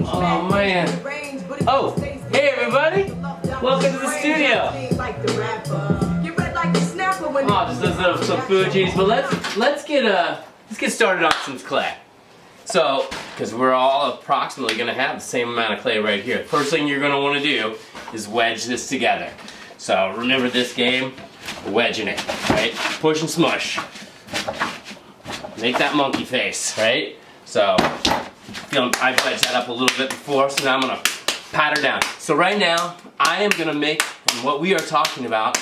Oh man. Oh, hey everybody. Welcome to the studio. Oh, just some Fuji's, but let's get started on some clay. So, because we're all approximately going to have the same amount of clay right here. First thing you're going to want to do is wedge this together. So remember this game, wedging it, right? Push and smush. Make that monkey face, right? So, I've wedged that up a little bit before, so now I'm going to pat her down. So right now, I am going to make, and what we are talking about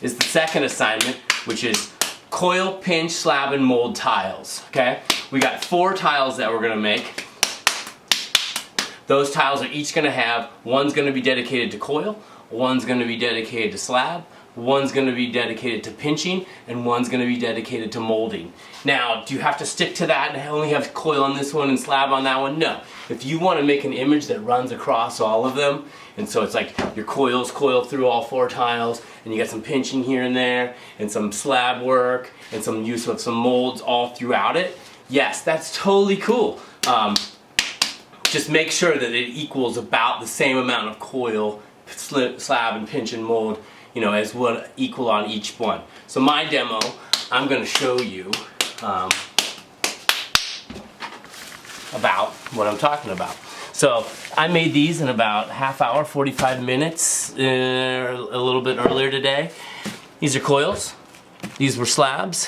is the second assignment, which is coil, pinch, slab, and mold tiles, okay? We got 4 tiles that we're going to make. Those tiles are each going to have, one's going to be dedicated to coil, one's going to be dedicated to slab, one's going to be dedicated to pinching, and one's going to be dedicated to molding. Now, do you have to stick to that and only have coil on this one and slab on that one? No. If you want to make an image that runs across all of them, and so it's like your coils coil through all 4 tiles, and you got some pinching here and there, and some slab work, and some use of some molds all throughout it, yes, that's totally cool. Just make sure that it equals about the same amount of coil, slab, and pinch and mold, you know, as what equal on each one. So my demo, I'm going to show you about what I'm talking about. So I made these in about half hour, 45 minutes, a little bit earlier today. These are coils, these were slabs,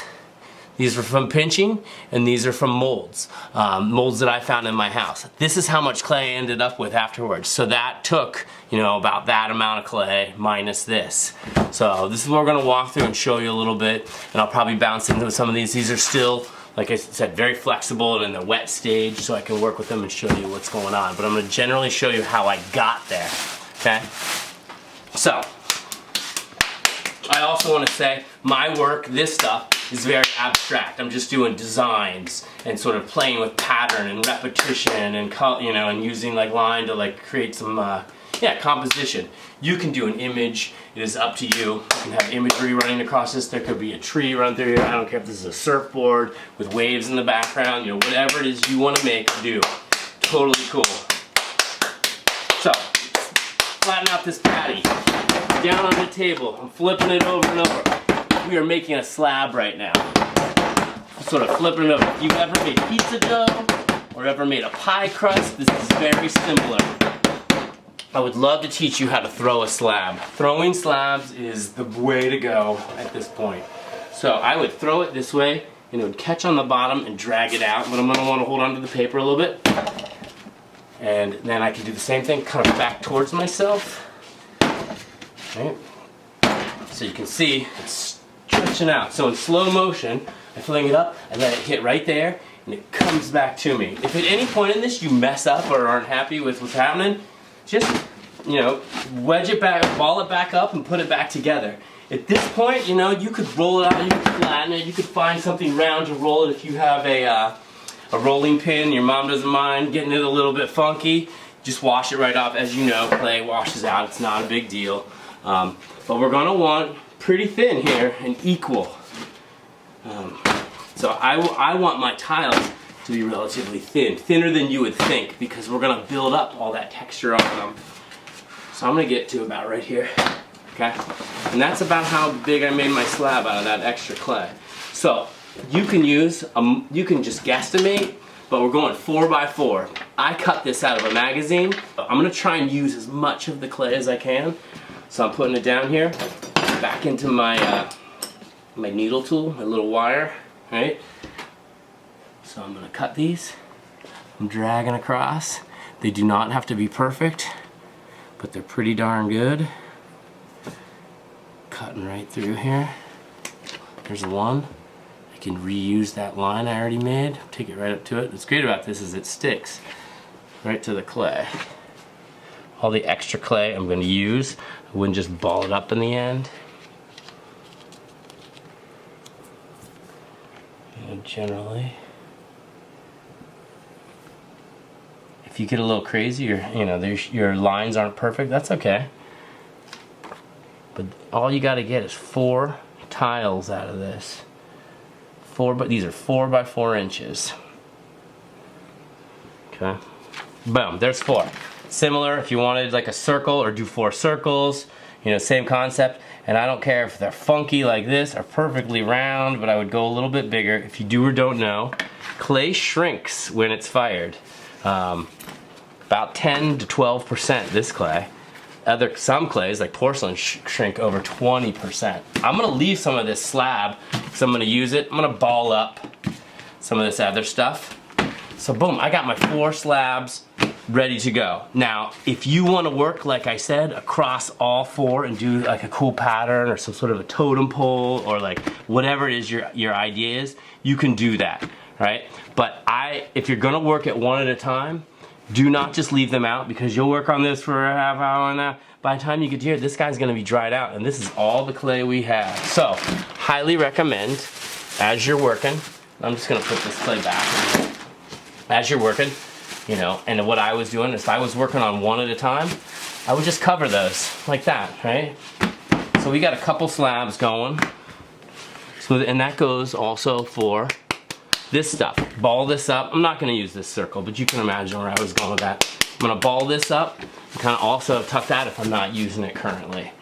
these are from pinching, and these are from molds. Molds that I found in my house. This is how much clay I ended up with afterwards. So that took, you know, about that amount of clay minus this. So this is what we're going to walk through and show you a little bit, and I'll probably bounce into some of these. These are still, like I said, very flexible and in the wet stage, so I can work with them and show you what's going on. But I'm going to generally show you how I got there, okay? So, I also want to say, my work, this stuff, is very abstract. I'm just doing designs and sort of playing with pattern and repetition and, you know, and using like line to like create some, composition. You can do an image. It is up to you. You can have imagery running across this. There could be a tree running through here. I don't care if this is a surfboard with waves in the background. You know, whatever it is you want to make, do. Totally cool. So, flatten out this patty. Down on the table. I'm flipping it over and over. We are making a slab right now. Sort of flipping it over. If you've ever made pizza dough or ever made a pie crust, this is very similar. I would love to teach you how to throw a slab. Throwing slabs is the way to go at this point. So I would throw it this way, and it would catch on the bottom and drag it out, but I'm going to want to hold onto the paper a little bit. And then I can do the same thing, kind of back towards myself. Right? So you can see it's stretching out. So in slow motion, I fling it up, I let it hit right there, and it comes back to me. If at any point in this you mess up or aren't happy with what's happening, just, you know, wedge it back, ball it back up, and put it back together. At this point, you know, you could roll it out, you could flatten it, you could find something round to roll it if you have a rolling pin, your mom doesn't mind getting it a little bit funky. Just wash it right off. As you know, clay washes out, it's not a big deal. But we're going to want pretty thin here and equal. So I want my tiles to be relatively thin, thinner than you would think, because we're going to build up all that texture on them. So I'm going to get to about right here, okay? And that's about how big I made my slab out of that extra clay. So you can use, you can just guesstimate, but we're going 4 by 4. I cut this out of a magazine. I'm going to try and use as much of the clay as I can. So I'm putting it down here, back into my my needle tool, my little wire, right? So I'm going to cut these. I'm dragging across. They do not have to be perfect, but they're pretty darn good. Cutting right through here. There's one. I can reuse that line I already made. Take it right up to it. What's great about this is it sticks right to the clay. All the extra clay I'm going to use, I wouldn't just ball it up in the end. And generally, if you get a little crazy, or you know, your lines aren't perfect, that's okay. But all you got to get is 4 tiles out of this. These are 4 by 4 inches. Okay. Boom, there's 4. Similar, if you wanted like a circle or do 4 circles, you know, same concept. And I don't care if they're funky like this or perfectly round, but I would go a little bit bigger. If you do or don't know, clay shrinks when it's fired. About 10 to 12%, this clay. Some clays, like porcelain, shrink over 20%. I'm gonna leave some of this slab, because I'm gonna use it. I'm gonna ball up some of this other stuff. So boom, I got my 4 slabs ready to go. Now, if you wanna work, like I said, across all 4 and do like a cool pattern or some sort of a totem pole or like whatever it is your idea is, you can do that, right? But if you're gonna work it one at a time, do not just leave them out, because you'll work on this for a half hour and by the time you get here, this guy's gonna be dried out, and this is all the clay we have. So, highly recommend, as you're working, I'm just gonna put this clay back. As you're working, you know, and what I was doing is if I was working on one at a time, I would just cover those like that, right? So we got a couple slabs going. So, and that goes also for this stuff. Ball this up. I'm not gonna use this circle, but you can imagine where I was going with that. I'm gonna ball this up and kind of also tuck that if I'm not using it currently.